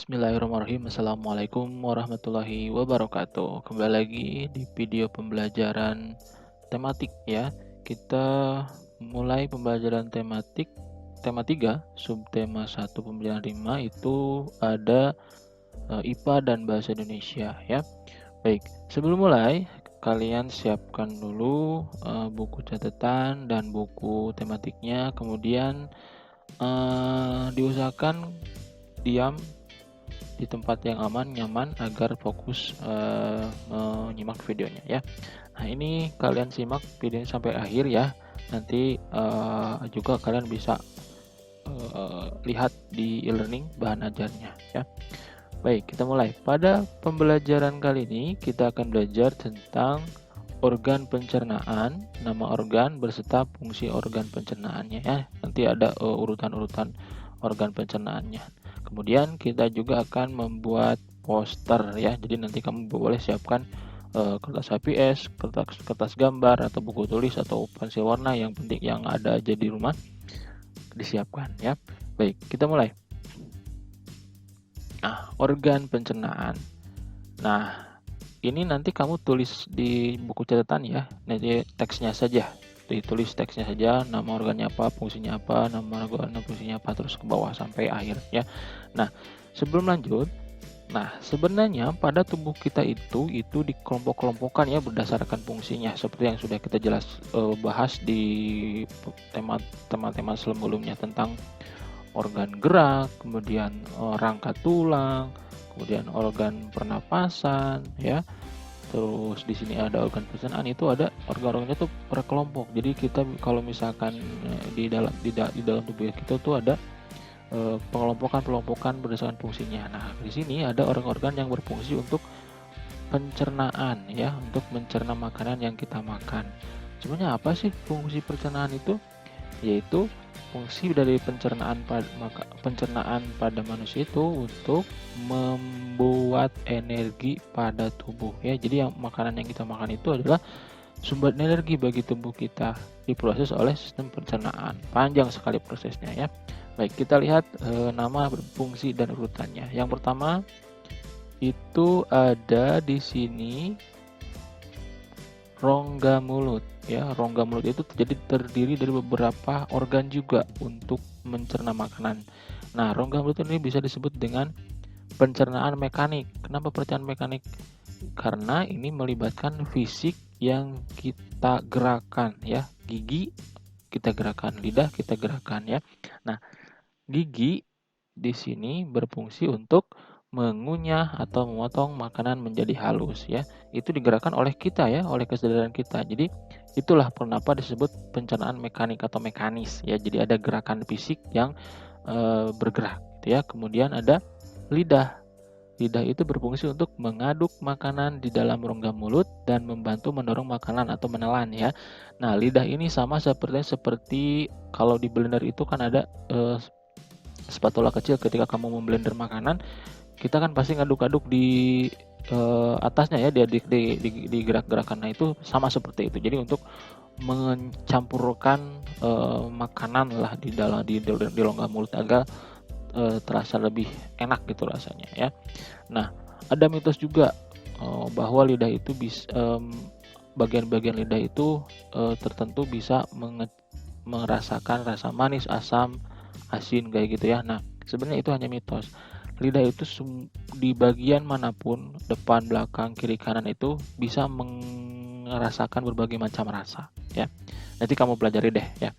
Bismillahirrahmanirrahim. Assalamualaikum warahmatullahi wabarakatuh. Kembali lagi di video pembelajaran tematik ya. Kita mulai pembelajaran tematik tema 3, subtema 1 pembelajaran 5 itu ada IPA dan bahasa Indonesia ya. Baik, sebelum mulai kalian siapkan dulu buku catatan dan buku tematiknya, kemudian diusahakan diam di tempat yang aman, nyaman agar fokus menyimak videonya ya. Nah, ini kalian simak videonya sampai akhir ya. Nanti juga kalian bisa lihat di e-learning bahan ajarnya ya. Baik, kita mulai. Pada pembelajaran kali ini kita akan belajar tentang organ pencernaan, nama organ beserta fungsi organ pencernaannya ya. Nanti ada urutan-urutan organ pencernaannya. Kemudian kita juga akan membuat poster ya. Jadi nanti kamu boleh siapkan kertas HPS, kertas gambar atau buku tulis atau pensil warna, yang penting yang ada aja di rumah disiapkan ya. Baik, kita mulai. Nah, organ pencernaan. Nah, ini nanti kamu tulis di buku catatan ya. Nanti teksnya saja. Ditulis teksnya saja, nama organnya apa, fungsinya apa, nama organnya fungsinya apa, terus ke bawah sampai akhir ya. Nah, sebelum lanjut, sebenarnya pada tubuh kita itu dikelompok-kelompokkan ya berdasarkan fungsinya, seperti yang sudah kita bahas di tema-tema sebelumnya tentang organ gerak, kemudian rangka tulang, kemudian organ pernapasan ya. Terus di sini ada organ pencernaan, itu ada organ-organnya tuh per kelompok. Jadi kita kalau misalkan di dalam tubuh kita tuh ada pengelompokan berdasarkan fungsinya. Nah, di sini ada organ-organ yang berfungsi untuk pencernaan ya, untuk mencerna makanan yang kita makan. Sebenarnya apa sih fungsi pencernaan itu? Yaitu fungsi dari pencernaan pada manusia itu untuk membuat energi pada tubuh ya. Jadi makanan yang kita makan itu adalah sumber energi bagi tubuh kita, diproses oleh sistem pencernaan. Panjang sekali prosesnya ya. Baik, kita lihat nama, fungsi dan urutannya. Yang pertama itu ada di sini rongga mulut ya. Rongga mulut itu terdiri dari beberapa organ juga untuk mencerna makanan. Nah, rongga mulut ini bisa disebut dengan pencernaan mekanik. Kenapa pencernaan mekanik? Karena ini melibatkan fisik yang kita gerakan ya. Gigi kita gerakan, lidah kita gerakan ya. Nah, gigi di sini berfungsi untuk mengunyah atau memotong makanan menjadi halus ya. Itu digerakkan oleh kita ya, oleh kesadaran kita. Jadi itulah kenapa disebut pencernaan mekanik atau mekanis ya. Jadi ada gerakan fisik yang bergerak gitu ya. Kemudian ada lidah. Lidah itu berfungsi untuk mengaduk makanan di dalam rongga mulut dan membantu mendorong makanan atau menelan ya. Nah, lidah ini sama seperti kalau di blender itu kan ada spatula kecil. Ketika kamu memblender makanan, kita kan pasti ngaduk-aduk di atasnya ya, di gerak-gerakan. Nah, itu sama seperti itu. Jadi untuk mencampurkan makanan lah di rongga mulut agar terasa lebih enak gitu rasanya ya. Nah, ada mitos juga bahwa lidah itu bagian-bagian lidah itu tertentu bisa merasakan rasa manis, asam, asin kayak gitu ya. Nah, sebenarnya itu hanya mitos. Lidah itu di bagian manapun, depan, belakang, kiri, kanan, itu bisa merasakan berbagai macam rasa ya. Nanti kamu pelajari deh ya.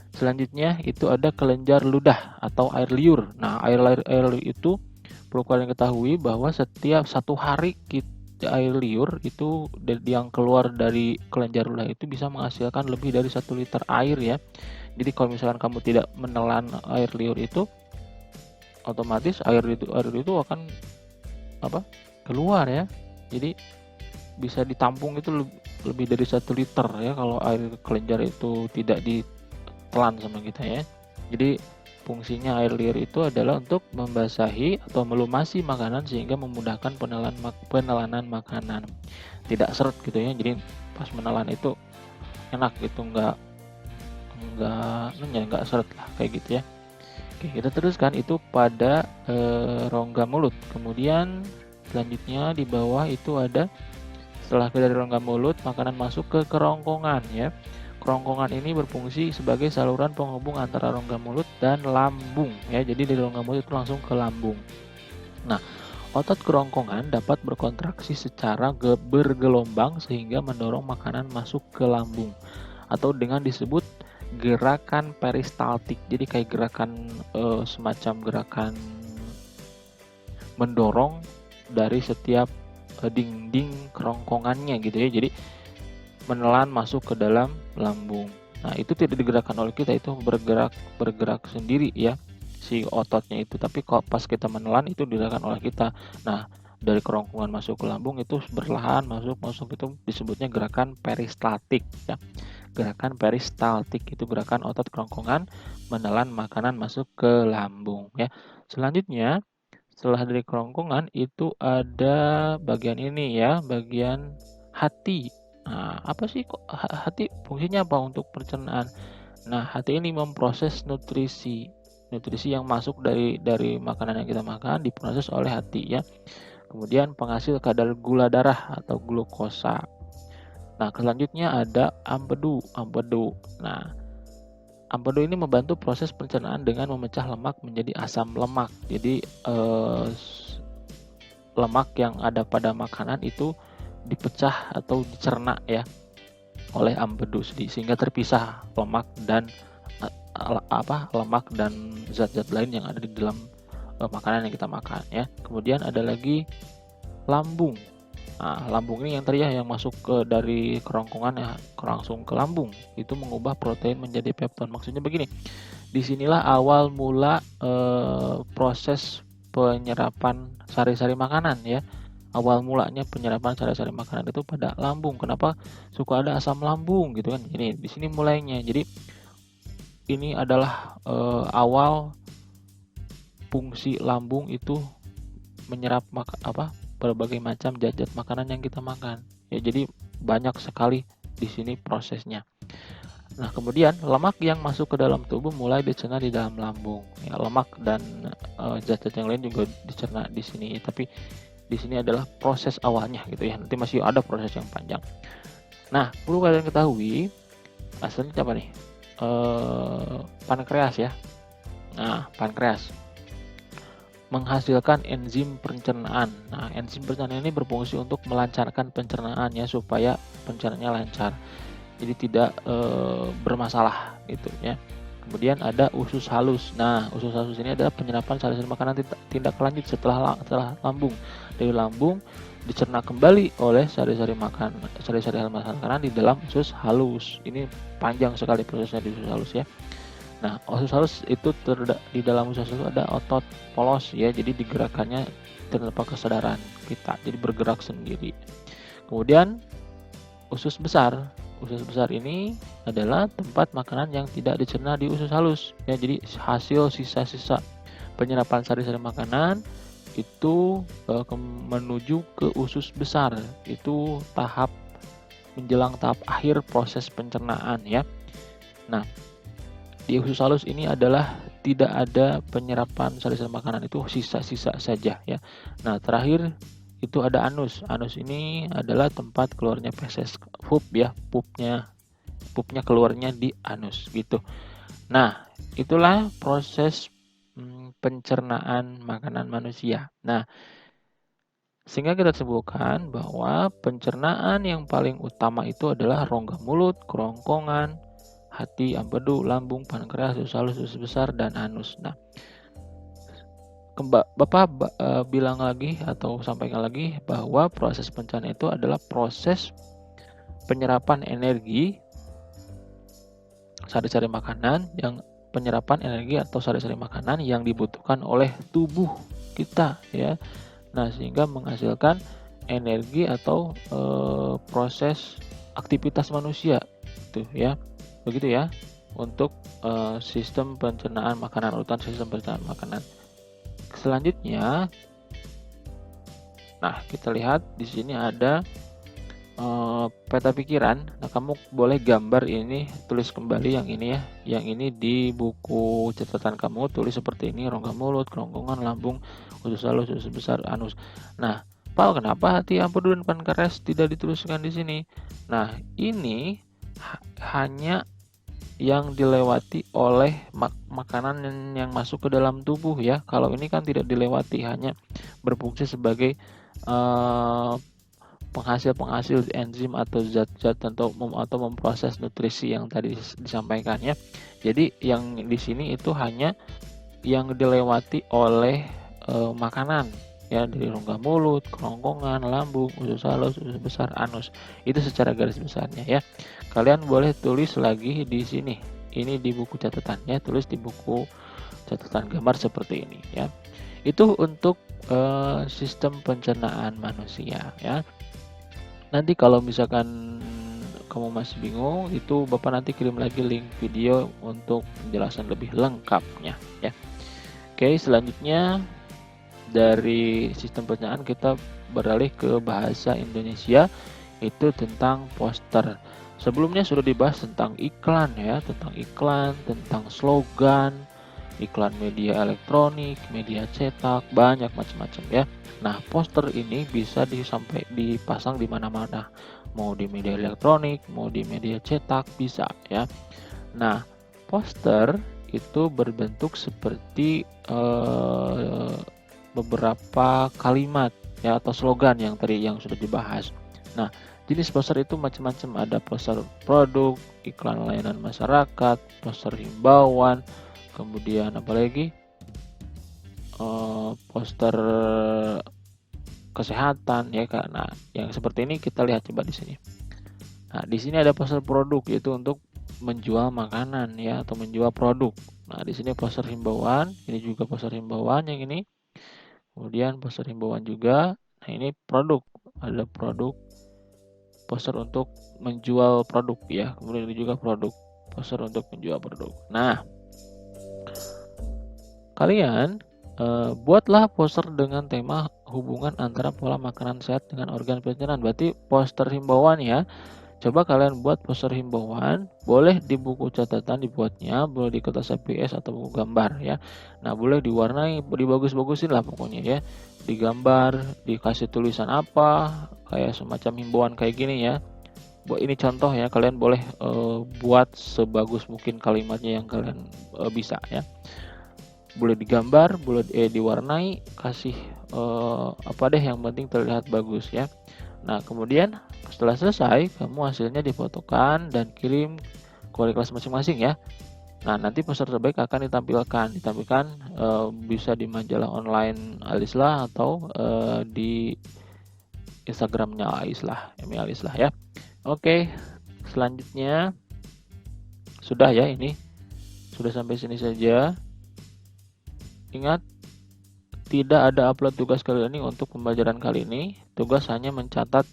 Selanjutnya itu ada kelenjar ludah atau air liur. Nah, air liur itu perlu kalian ketahui bahwa setiap 1 hari air liur itu yang keluar dari kelenjar ludah itu bisa menghasilkan lebih dari 1 liter air ya. Jadi kalau misalkan kamu tidak menelan air liur itu, otomatis air itu akan keluar ya. Jadi bisa ditampung itu lebih dari 1 liter ya kalau air kelenjar itu tidak ditelan sama kita ya. Jadi fungsinya air liur itu adalah untuk membasahi atau melumasi makanan sehingga memudahkan penelanan makanan. Tidak seret gitu ya. Jadi pas menelan itu enak gitu, nggak seret lah kayak gitu ya. Oke, kita teruskan itu pada rongga mulut. Kemudian selanjutnya di bawah itu ada, setelah dari rongga mulut, makanan masuk ke kerongkongan ya. Kerongkongan ini berfungsi sebagai saluran penghubung antara rongga mulut dan lambung ya. Jadi dari rongga mulut itu langsung ke lambung. Nah, otot kerongkongan dapat berkontraksi secara bergelombang sehingga mendorong makanan masuk ke lambung, atau dengan disebut gerakan peristaltik. Jadi kayak gerakan semacam gerakan mendorong dari setiap dinding kerongkongannya gitu ya. Jadi menelan masuk ke dalam lambung. Nah, itu tidak digerakkan oleh kita, itu bergerak sendiri ya si ototnya itu. Tapi kalau pas kita menelan itu digerakkan oleh kita. Nah, dari kerongkongan masuk ke lambung itu berlahan masuk itu disebutnya gerakan peristaltik ya. Gerakan peristaltik itu gerakan otot kerongkongan menelan makanan masuk ke lambung ya. Selanjutnya, setelah dari kerongkongan itu ada bagian ini ya, bagian hati. Nah, apa sih kok hati fungsinya apa untuk pencernaan? Nah, hati ini memproses nutrisi yang masuk dari makanan yang kita makan diproses oleh hati ya. Kemudian penghasil kadar gula darah atau glukosa. Nah, selanjutnya ada ampedu. Nah, ampedu ini membantu proses pencernaan dengan memecah lemak menjadi asam lemak. Jadi lemak yang ada pada makanan itu dipecah atau dicerna ya oleh ampedu sehingga terpisah lemak dan lemak dan zat-zat lain yang ada di dalam makanan yang kita makan ya. Kemudian ada lagi lambung. Nah, lambung ini yang tadi ya yang masuk dari kerongkongan ya langsung ke lambung, itu mengubah protein menjadi pepton. Maksudnya begini, disinilah awal mula proses penyerapan sari-sari makanan ya. Awal mulanya penyerapan sari-sari makanan itu pada lambung. Kenapa suka ada asam lambung gitu kan? Ini di sini mulainya. Jadi ini adalah awal fungsi lambung itu menyerap berbagai macam zat-zat makanan yang kita makan. Ya, jadi banyak sekali di sini prosesnya. Nah, kemudian lemak yang masuk ke dalam tubuh mulai dicerna di dalam lambung. Ya, lemak dan zat-zat yang lain juga dicerna di sini. Tapi di sini adalah proses awalnya gitu ya. Nanti masih ada proses yang panjang. Nah, perlu kalian ketahui asalnya apa nih? Pankreas ya. Nah, pankreas menghasilkan enzim pencernaan. Nah, enzim pencernaan ini berfungsi untuk melancarkan pencernaan ya, supaya pencernaannya lancar. Jadi tidak bermasalah gitu ya. Kemudian ada usus halus. Nah, usus halus ini adalah penyerapan sari-sari makanan tindak lanjut setelah lambung. Dari lambung dicerna kembali oleh sari-sari makanan di dalam usus halus. Ini panjang sekali prosesnya di usus halus ya. Nah, usus halus itu di dalam usus halus ada otot polos ya, jadi digerakkannya tanpa kesadaran kita, jadi bergerak sendiri. Kemudian usus besar. Usus besar ini adalah tempat makanan yang tidak dicerna di usus halus ya, jadi hasil sisa-sisa penyerapan sari-sari makanan itu menuju ke usus besar. Itu menjelang tahap akhir proses pencernaan ya. Nah, di usus halus ini adalah tidak ada penyerapan sari-sari makanan, itu sisa-sisa saja ya. Nah, terakhir itu ada anus. Anus ini adalah tempat keluarnya feses, pup ya, pupnya keluarnya di anus gitu. Nah, itulah proses pencernaan makanan manusia. Nah, sehingga kita sebutkan bahwa pencernaan yang paling utama itu adalah rongga mulut, kerongkongan, hati, ampedu, lambung, pankreas, usus halus, usus besar, dan anus. Nah, Bapak bilang lagi atau sampaikan lagi bahwa proses pencernaan itu adalah proses penyerapan energi sari-sari makanan yang dibutuhkan oleh tubuh kita ya. Nah, sehingga menghasilkan energi atau proses aktivitas manusia gitu ya. Begitu ya untuk sistem pencernaan makanan, urutan sistem pencernaan makanan. Selanjutnya, nah kita lihat di sini ada peta pikiran. Nah, kamu boleh gambar ini, tulis kembali yang ini ya. Yang ini di buku catatan kamu tulis seperti ini: rongga mulut, kerongkongan, lambung, usus halus, usus besar, anus. Nah, Pal, kenapa hati, ampudu, dan pankreas tidak dituliskan di sini? Nah, ini hanya yang dilewati oleh makanan yang masuk ke dalam tubuh ya. Kalau ini kan tidak dilewati, hanya berfungsi sebagai penghasil enzim atau zat-zat atau memproses nutrisi yang tadi disampaikan ya. Jadi yang di sini itu hanya yang dilewati oleh makanan ya, dari rongga mulut, kerongkongan, lambung, usus halus, usus besar, anus. Itu secara garis besarnya ya. Kalian boleh tulis lagi di sini. Ini di buku catatan ya, tulis di buku catatan gambar seperti ini ya. Itu untuk sistem pencernaan manusia ya. Nanti kalau misalkan kamu masih bingung, itu Bapak nanti kirim lagi link video untuk penjelasan lebih lengkapnya ya. Oke, selanjutnya dari sistem pencernaan kita beralih ke bahasa Indonesia, itu tentang poster. Sebelumnya sudah dibahas tentang iklan ya, tentang slogan, iklan media elektronik, media cetak, banyak macam-macam ya. Nah, poster ini bisa dipasang di mana-mana, mau di media elektronik, mau di media cetak, bisa ya. Nah, poster itu berbentuk seperti beberapa kalimat ya, atau slogan yang tadi yang sudah dibahas. Nah, jenis poster itu macam-macam, ada poster produk, iklan layanan masyarakat, poster himbauan, kemudian apalagi poster kesehatan ya Kak. Nah, yang seperti ini kita lihat coba di sini. Nah, di sini ada poster produk, yaitu untuk menjual makanan ya, atau menjual produk. Nah, di sini poster himbauan, ini juga poster himbauan yang ini. Kemudian poster himbauan juga. Nah, ini produk, ada produk, poster untuk menjual produk ya. Kemudian ini juga produk, poster untuk menjual produk. Nah, kalian buatlah poster dengan tema hubungan antara pola makanan sehat dengan organ pencernaan. Berarti poster himbauan ya. Coba kalian buat poster himbauan, boleh di buku catatan dibuatnya, boleh di kertas HPS atau buku gambar ya. Nah, boleh diwarnai, dibagus-bagusin lah pokoknya ya. Digambar, dikasih tulisan apa, kayak semacam himbauan kayak gini ya. Buat ini contoh ya, kalian boleh buat sebagus mungkin kalimatnya yang kalian bisa ya. Boleh digambar, boleh diwarnai, kasih apa deh, yang penting terlihat bagus ya. Nah, kemudian setelah selesai, kamu hasilnya difotokan dan kirim ke wali kelas masing-masing ya. Nah, nanti poster terbaik akan ditampilkan bisa di majalah online Alislah atau di Instagramnya Alislah, Alislah ya. Oke, selanjutnya sudah ya, ini sudah sampai sini saja. Ingat, tidak ada upload tugas kali ini untuk pembelajaran kali ini. Tugas hanya mencatat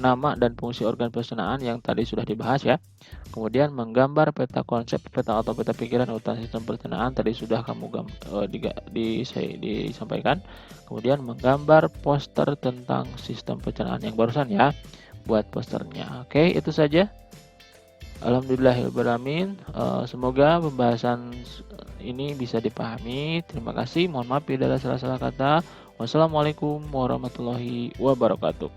nama dan fungsi organ pencernaan yang tadi sudah dibahas ya. Kemudian menggambar peta konsep, peta atau peta pikiran urutan sistem pencernaan tadi sudah kamu disampaikan. Kemudian menggambar poster tentang sistem pencernaan yang barusan ya, buat posternya. Oke, itu saja. Alhamdulillahirrahmanirrahim. Semoga pembahasan ini bisa dipahami. Terima kasih. Mohon maaf bila ada salah-salah kata. Wassalamualaikum warahmatullahi wabarakatuh.